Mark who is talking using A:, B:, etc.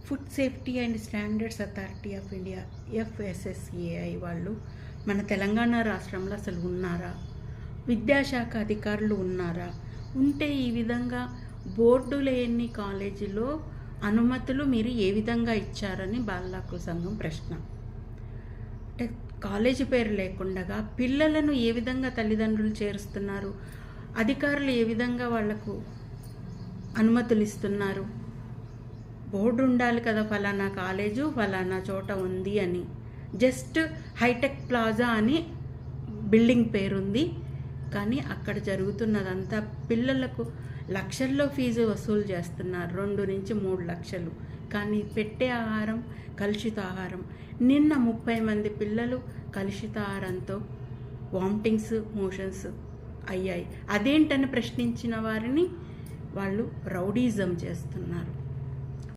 A: Food safety and standards authority of India FSSAI వాళ్ళు మన తెలంగాణ రాష్ట్రంలో అసలు ఉన్నారా? విద్యాశాఖ అధికారులు ఉన్నారా? ఉంటే ఈ విధంగా బోర్డు లేని కాలేజీలో అనుమతులు మీరు ఏ విధంగా ఇచ్చారని బాలల హక్కుల సంఘం ప్రశ్న. అంటే కాలేజీ పేరు లేకుండా పిల్లలను ఏ విధంగా తల్లిదండ్రులు చేరుస్తున్నారు? అధికారులు ఏ విధంగా వాళ్లకు అనుమతులు ఇస్తున్నారు? బోర్డు ఉండాలి కదా, ఫలానా కాలేజు ఫలానా చోట ఉంది అని. జస్ట్ హైటెక్ ప్లాజా అని బిల్డింగ్ పేరుంది, కానీ అక్కడ జరుగుతున్నదంతా పిల్లలకు లక్షల్లో ఫీజు వసూలు చేస్తున్నారు, 2 నుంచి 3 లక్షలు. కానీ పెట్టే ఆహారం కలుషిత ఆహారం. నిన్న 30 మంది పిల్లలు కలుషిత ఆహారంతో వామిటింగ్స్, మోషన్స్ అయ్యాయి. అదేంటని ప్రశ్నించిన వారిని వాళ్ళు రౌడీజం చేస్తున్నారు.